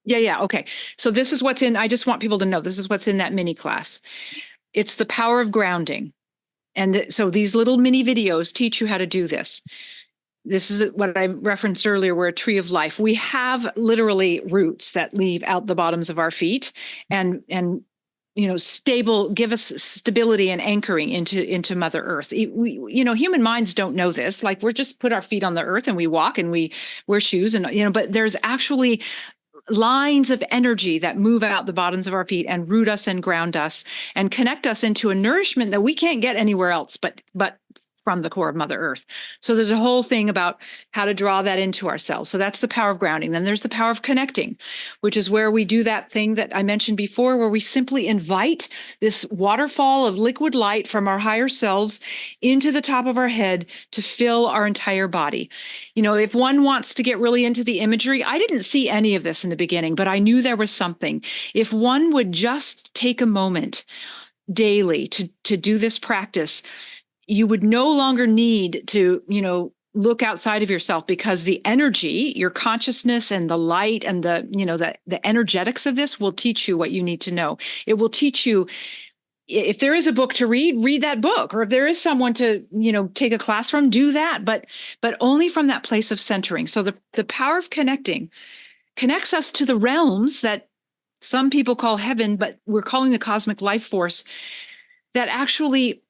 Yeah. Okay. So this is what's in. I just want people to know this is what's in that mini class. It's the power of grounding. And so these little mini videos teach you how to do this. This is what I referenced earlier. We're a tree of life. We have literally roots that leave out the bottoms of our feet and stable, give us stability and anchoring into Mother Earth. Human minds don't know this. Like we're just put our feet on the earth and we walk and we wear shoes and, but there's actually lines of energy that move out the bottoms of our feet and root us and ground us and connect us into a nourishment that we can't get anywhere else but from the core of Mother Earth. So there's a whole thing about how to draw that into ourselves. So that's the power of grounding. Then there's the power of connecting, which is where we do that thing that I mentioned before, where we simply invite this waterfall of liquid light from our higher selves into the top of our head to fill our entire body. If one wants to get really into the imagery, I didn't see any of this in the beginning, but I knew there was something. If one would just take a moment daily to do this practice, you would no longer need to, look outside of yourself, because the energy, your consciousness and the light and the energetics of this will teach you what you need to know. It will teach you, if there is a book to read that book, or if there is someone to, take a class from, do that, but only from that place of centering. So the power of connecting connects us to the realms that some people call heaven, but we're calling the cosmic life force, that actually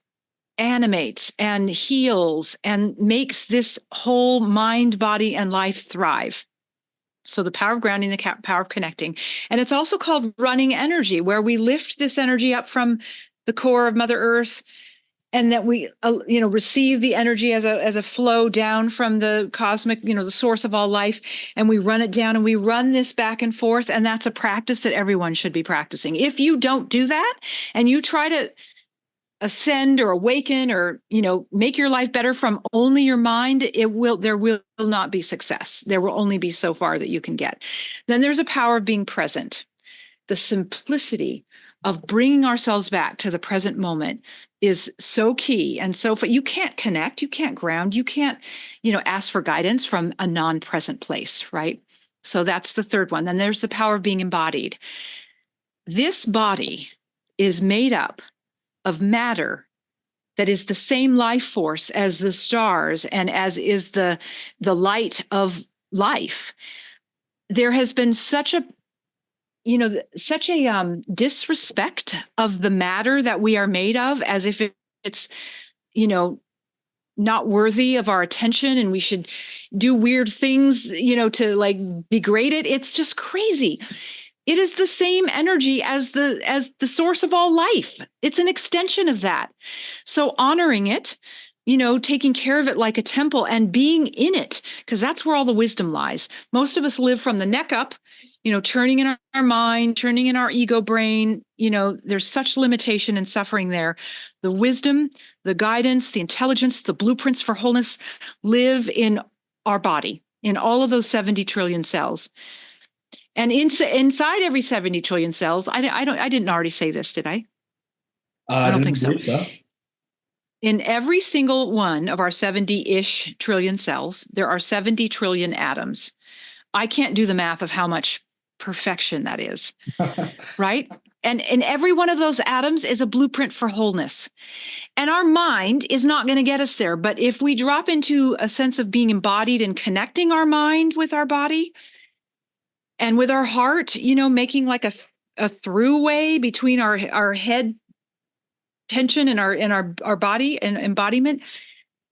animates and heals and makes this whole mind, body, and life thrive. So the power of grounding, the power of connecting. And it's also called running energy, where we lift this energy up from the core of Mother Earth, and that we, receive the energy as a flow down from the cosmic, the source of all life, and we run it down, and we run this back and forth. And that's a practice that everyone should be practicing. If you don't do that and you try to ascend or awaken or, make your life better from only your mind, there will not be success. There will only be so far that you can get. Then there's a power of being present. The simplicity of bringing ourselves back to the present moment is so key. And so you can't connect, you can't ground, you can't, ask for guidance from a non-present place, right? So that's the third one. Then there's the power of being embodied. This body is made up of matter that is the same life force as the stars and as is the light of life. There has been such a disrespect of the matter that we are made of, as if it's, not worthy of our attention, and we should do weird things, to like degrade it. It's just crazy. It is the same energy as the source of all life. It's an extension of that. So honoring it, taking care of it like a temple and being in it, because that's where all the wisdom lies. Most of us live from the neck up, churning in our mind, churning in our ego brain. There's such limitation and suffering there. The wisdom, the guidance, the intelligence, the blueprints for wholeness live in our body, in all of those 70 trillion cells. And inside every 70 trillion cells, I didn't already say this, did I? I don't think so. In every single one of our 70-ish trillion cells, there are 70 trillion atoms. I can't do the math of how much perfection that is, right? And in every one of those atoms is a blueprint for wholeness. And our mind is not going to get us there. But if we drop into a sense of being embodied and connecting our mind with our body, and with our heart, making like a throughway between our head tension and our body and embodiment,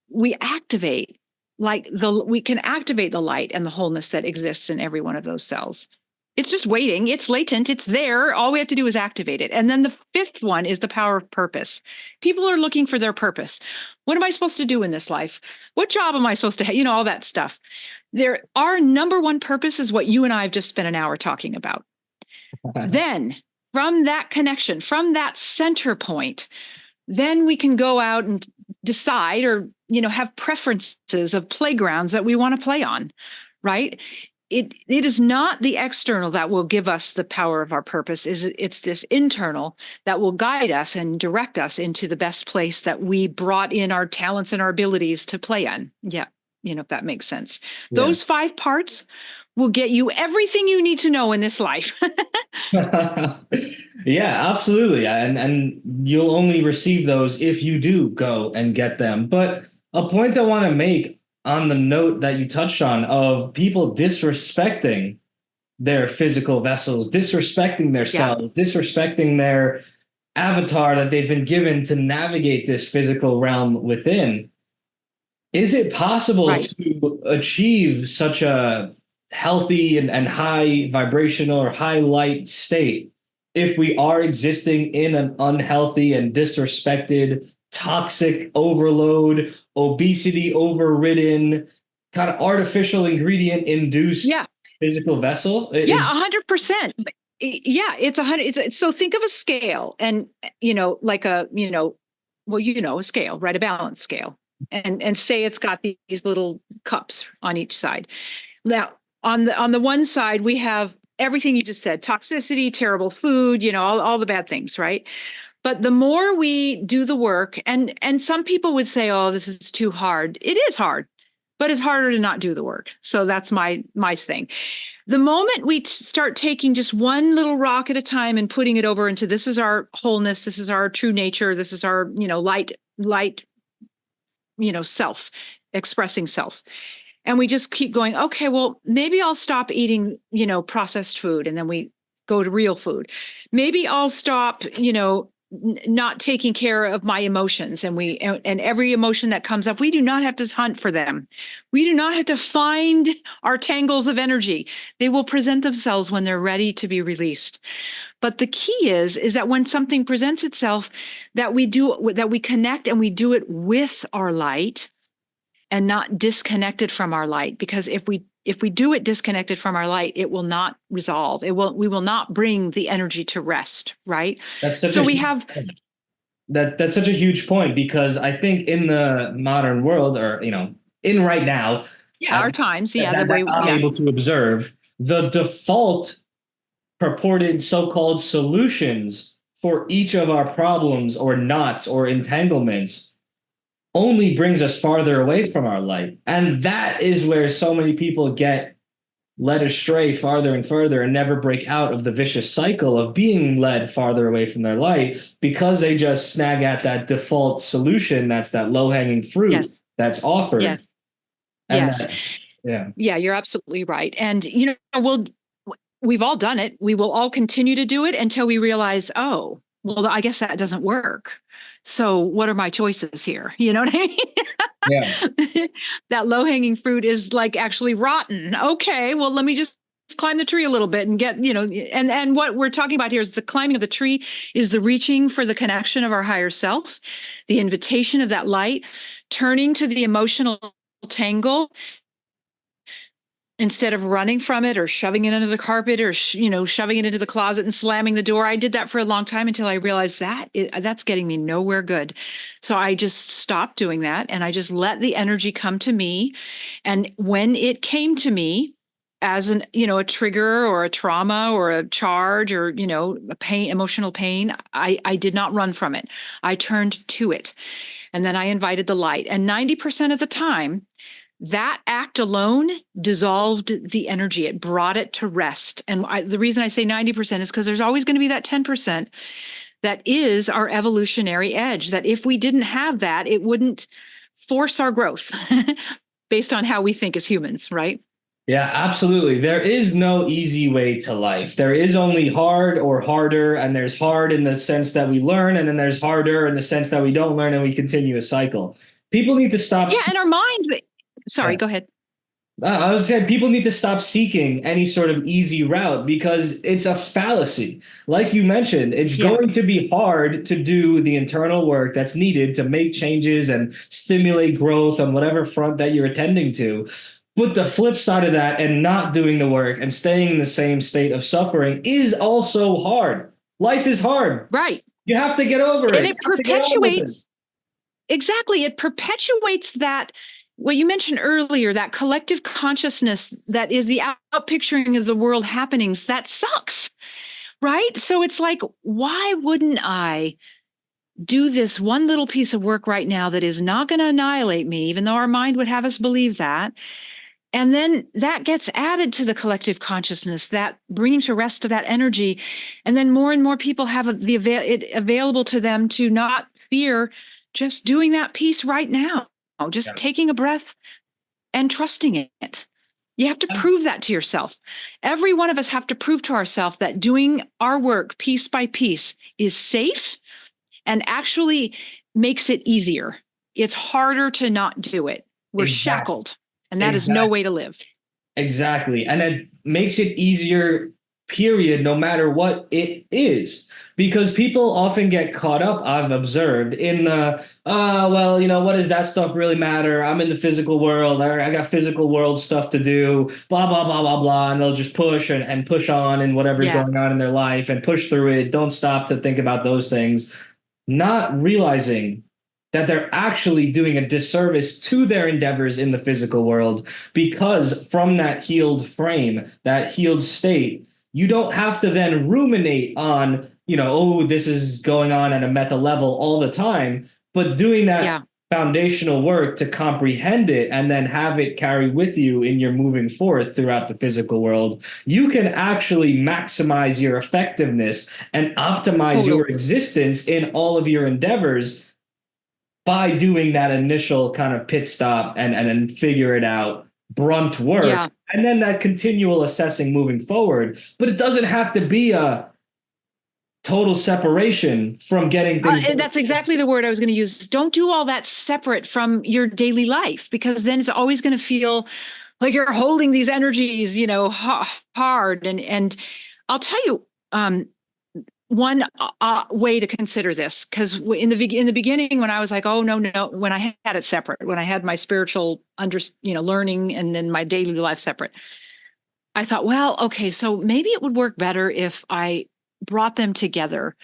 we activate we can activate the light and the wholeness that exists in every one of those cells. It's just waiting. It's latent. It's there. All we have to do is activate it. And then the fifth one is the power of purpose. People are looking for their purpose. What am I supposed to do in this life? What job am I supposed to have? All that stuff. Our number one purpose is what you and I have just spent an hour talking about. Then from that connection, from that center point, then we can go out and decide or, have preferences of playgrounds that we want to play on, right? It is not the external that will give us the power of our purpose. It's this internal that will guide us and direct us into the best place that we brought in our talents and our abilities to play on. Yeah. If that makes sense. Yeah. Those 5 parts will get you everything you need to know in this life. Yeah, absolutely. And you'll only receive those if you do go and get them. But a point I want to make on the note that you touched on of people disrespecting their physical vessels, disrespecting their cells, disrespecting their avatar that they've been given to navigate this physical realm within. Is it possible to achieve such a healthy and high vibrational or high light state if we are existing in an unhealthy and disrespected toxic overload, obesity overridden, kind of artificial ingredient induced Yeah. physical vessel. Yeah, Is 100%. Yeah, it's 100. So think of a scale, and like well, a scale, right? A balance scale, and say it's got these little cups on each side. Now, on the one side, we have everything you just said: toxicity, terrible food, all the bad things, right? But the more we do the work, and some people would say, "Oh, this is too hard." It is hard, but it's harder to not do the work. So that's my thing. The moment we start taking just one little rock at a time and putting it over into, this is our wholeness, this is our true nature, this is our light self, expressing self, and we just keep going, okay, well, maybe I'll stop eating processed food, and then we go to real food. Maybe I'll stop not taking care of my emotions, and every emotion that comes up, we do not have to hunt for them. We do not have to find our tangles of energy. They will present themselves when they're ready to be released. But the key is that when something presents itself, that we connect, and we do it with our light and not disconnected from our light. Because if we do it disconnected from our light, it will not resolve. We will not bring the energy to rest, right? that's such So a we have, that's such a huge point, because I think in the modern world, or in right now, yeah, our times, yeah, the that way, I'm yeah, able to observe, the default purported so-called solutions for each of our problems or knots or entanglements only brings us farther away from our light. And that is where so many people get led astray farther and further and never break out of the vicious cycle of being led farther away from their light, because they just snag at that default solution, that's that low-hanging fruit yes, that's offered. yes, And yes, that, yeah. yeah, you're absolutely right. And we've all done it. We will all continue to do it until we realize, oh, well, I guess that doesn't work. So what are my choices here? You know what I mean? Yeah. That low hanging fruit is like actually rotten. Okay, well, let me just climb the tree a little bit and get, and what we're talking about here is the climbing of the tree is the reaching for the connection of our higher self, the invitation of that light, turning to the emotional tangle instead of running from it or shoving it under the carpet or shoving it into the closet and slamming the door. I did that for a long time until I realized that's getting me nowhere good. So I just stopped doing that, and I just let the energy come to me. And when it came to me as a trigger or a trauma or a charge or a pain, emotional pain, I did not run from it. I turned to it, and then I invited the light. And 90% of the time, that act alone dissolved the energy. It brought it to rest. And the reason I say 90% is because there's always going to be that 10% that is our evolutionary edge, that if we didn't have that, it wouldn't force our growth based on how we think as humans, right? Yeah, absolutely. There is no easy way to life. There is only hard or harder, and there's hard in the sense that we learn, and then there's harder in the sense that we don't learn and we continue a cycle. People need to stop. Yeah, and our mind. Sorry, Yeah. go ahead. I was saying people need to stop seeking any sort of easy route, because it's a fallacy. Like you mentioned, it's Yeah, going to be hard to do the internal work that's needed to make changes and stimulate growth on whatever front that you're attending to. But the flip side of that, and not doing the work and staying in the same state of suffering, is also hard. Life is hard. right. You have to get over And it. You it have to get on with it. perpetuates. Exactly. It perpetuates that, what you mentioned earlier, that collective consciousness that is the outpicturing of the world happenings. That sucks, right? So it's like, why wouldn't I do this one little piece of work right now that is not going to annihilate me, even though our mind would have us believe that? And then that gets added to the collective consciousness, that bringing to rest of that energy. And then more and more people have it available to them to not fear just doing that piece right now, just taking a breath and trusting it. You have to prove that to yourself. Every one of us have to prove to ourselves that doing our work piece by piece is safe and actually makes it easier. It's harder to not do it. We're Exactly. shackled, and that is no Exactly. way to live. Exactly. And it makes it easier period, no matter what it is. Because people often get caught up, I've observed, in the, well, what does that stuff really matter? I'm in the physical world. I got physical world stuff to do, blah, blah, blah, blah, blah. And they'll just push and push on and whatever's Yeah. going on in their life and push through it. Don't stop to think about those things, not realizing that they're actually doing a disservice to their endeavors in the physical world, because from that healed frame, that healed state, you don't have to then ruminate on, oh, this is going on at a meta level all the time, but doing that Yeah. foundational work to comprehend it and then have it carry with you in your moving forth throughout the physical world, you can actually maximize your effectiveness and optimize your Totally. existence in all of your endeavors by doing that initial kind of pit stop and figure it out brunt work, Yeah. and then that continual assessing moving forward. But it doesn't have to be a total separation from getting things And that's exactly the word I was going to use. Don't do all that separate from your daily life, because then it's always going to feel like you're holding these energies, hard. And I'll tell you, one way to consider this, because in the beginning, when I was like, oh no, when I had it separate, when I had my spiritual learning and then my daily life separate, I thought, well, okay, so maybe it would work better if I brought them together.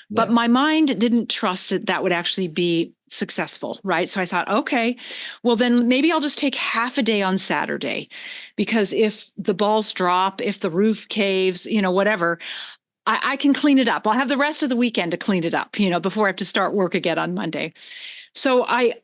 But Yeah. my mind didn't trust that that would actually be successful, right? So I thought, okay, well, then maybe I'll just take half a day on Saturday, because if the balls drop, if the roof caves, whatever, I can clean it up. I'll have the rest of the weekend to clean it up, before I have to start work again on Monday. So I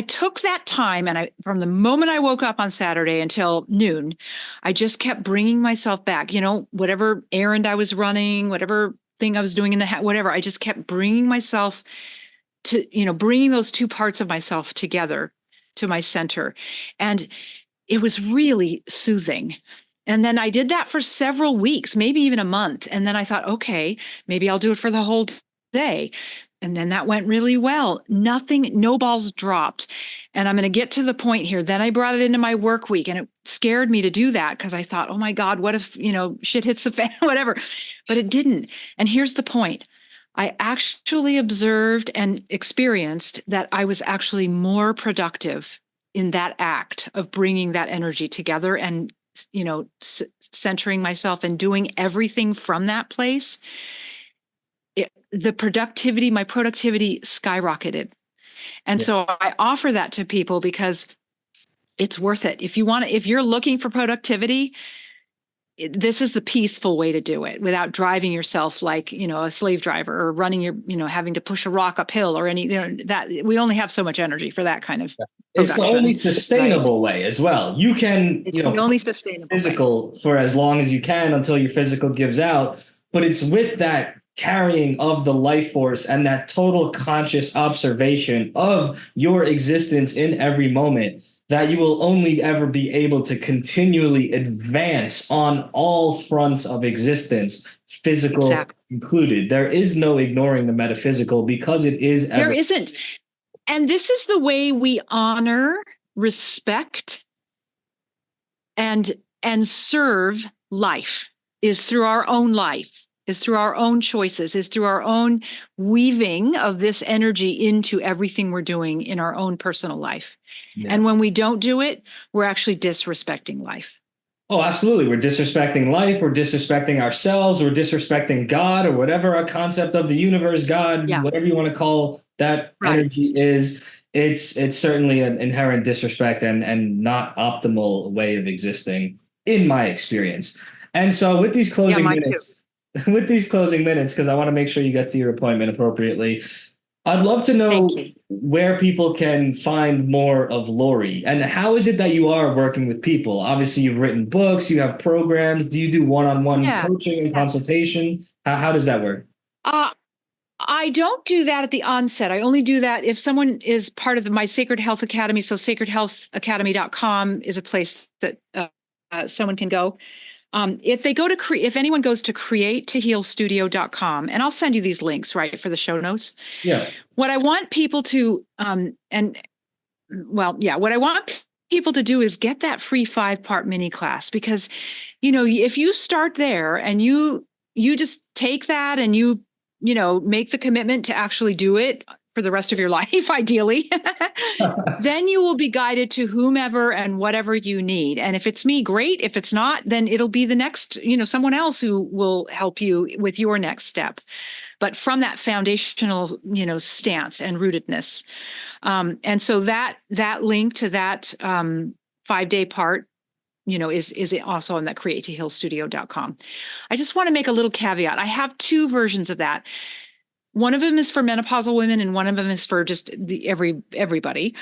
took that time, and from the moment I woke up on Saturday until noon, I just kept bringing myself back, whatever errand I was running, whatever thing I was doing in the whatever, I just kept bringing myself to, bringing those two parts of myself together to my center. And it was really soothing. And then I did that for several weeks, maybe even a month. And then I thought, okay, maybe I'll do it for the whole day. And then that went really well. No balls dropped. And I'm going to get to the point here. Then I brought it into my work week, and it scared me to do that, because I thought, oh my God, what if, shit hits the fan, whatever. But it didn't. And here's the point. I actually observed and experienced that I was actually more productive in that act of bringing that energy together and centering myself and doing everything from that place. My productivity skyrocketed. And Yeah. so I offer that to people because it's worth it. If you're looking for productivity, this is the peaceful way to do it without driving yourself like, a slave driver, or running having to push a rock uphill, or that we only have so much energy for that kind of It's the only production, right? sustainable way as well. You can, It's the only sustainable way. physical for as long as you can until your physical gives out. But it's with that carrying of the life force and that total conscious observation of your existence in every moment that you will only ever be able to continually advance on all fronts of existence, physical Exactly. included. There is no ignoring the metaphysical, because it is There ever. isn't. And this is the way we honor, respect, and serve life, is through our own life, is through our own choices, is through our own weaving of this energy into everything we're doing in our own personal life. Yeah. And when we don't do it, we're actually disrespecting life. Oh, absolutely. We're disrespecting life. We're disrespecting ourselves. We're disrespecting God, or whatever our concept of the universe, God, Yeah. whatever you want to call that Right. energy is. It's certainly an inherent disrespect and not optimal way of existing, in my experience. And so with these closing Mine too. minutes, because I want to make sure you get to your appointment appropriately, I'd love to know where people can find more of Laurie, and how is it that you are working with people? Obviously, you've written books, you have programs. Do you do one-on-one coaching and consultation? How does that work? I don't do that at the onset. I only do that if someone is part of my Sacred Health Academy. So sacredhealthacademy.com is a place that someone can go. If anyone goes to createtohealstudio.com, and I'll send you these links, right, for the show notes. Yeah. What I want people to, what I want people to do is get that free 5-part mini class, because, if you start there and you just take that and make the commitment to actually do it for the rest of your life, ideally, then you will be guided to whomever and whatever you need. And if it's me, great. If it's not, then it'll be the next, someone else who will help you with your next step. But from that foundational, stance and rootedness. And so that link to that 5-day part, is also on that createtohealstudio.com. I just want to make a little caveat. I have 2 versions of that. One of them is for menopausal women, and one of them is for just everybody.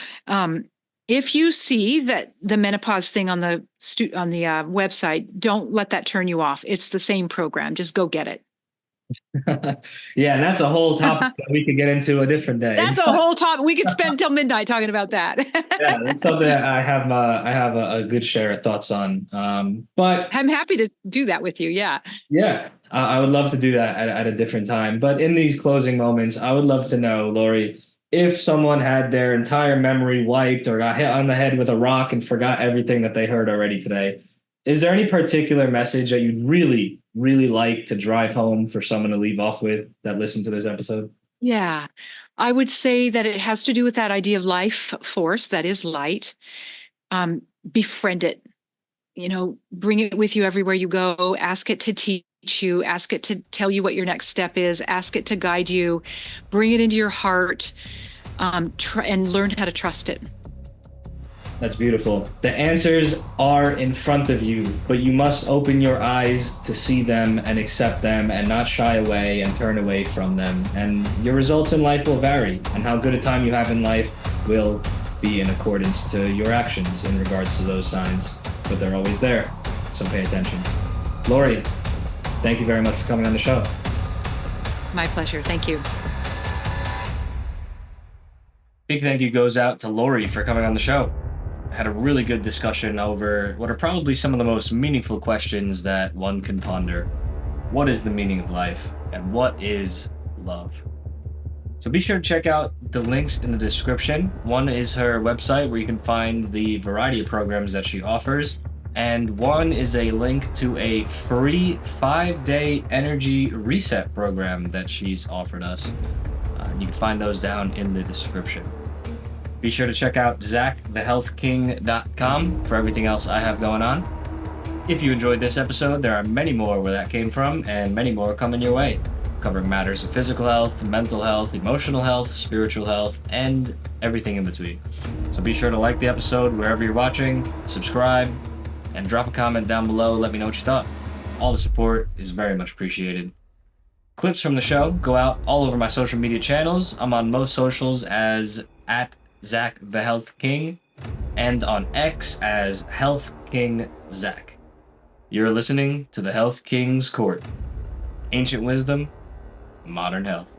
If you see that the menopause thing on the website, don't let that turn you off. It's the same program. Just go get it. Yeah, and that's a whole topic that we could get into a different day. That's a whole topic. We could spend till midnight talking about that. Yeah, that's something that I have a good share of thoughts on. But I'm happy to do that with you. Yeah. Yeah, I would love to do that at a different time. But in these closing moments, I would love to know, Laurie, if someone had their entire memory wiped or got hit on the head with a rock and forgot everything that they heard already today, is there any particular message that you'd really, really like to drive home for someone to leave off with that listened to this episode? Yeah, I would say that it has to do with that idea of life force, that is light. Befriend it. Bring it with you everywhere you go. Ask it to teach you. Ask it to tell you what your next step is. Ask it to guide you. Bring it into your heart, and learn how to trust it. That's beautiful. The answers are in front of you, but you must open your eyes to see them and accept them and not shy away and turn away from them. And your results in life will vary, and how good a time you have in life will be in accordance to your actions in regards to those signs. But they're always there, so pay attention. Laurie, thank you very much for coming on the show. My pleasure. Thank you. Big thank you goes out to Laurie for coming on the show. I had a really good discussion over what are probably some of the most meaningful questions that one can ponder. What is the meaning of life, and what is love? So be sure to check out the links in the description. One is her website where you can find the variety of programs that she offers, and one is a link to a free 5-day energy reset program that she's offered us. You can find those down in the description. Be sure to check out ZachTheHealthKing.com for everything else I have going on. If you enjoyed this episode, there are many more where that came from, and many more coming your way, covering matters of physical health, mental health, emotional health, spiritual health, and everything in between. So be sure to like the episode wherever you're watching, subscribe, and drop a comment down below. Let me know what you thought. All the support is very much appreciated. Clips from the show go out all over my social media channels. I'm on most socials as @ZachTheHealthKing and on X as HealthKingZach. You're listening to the Health King's Court. Ancient wisdom, modern health.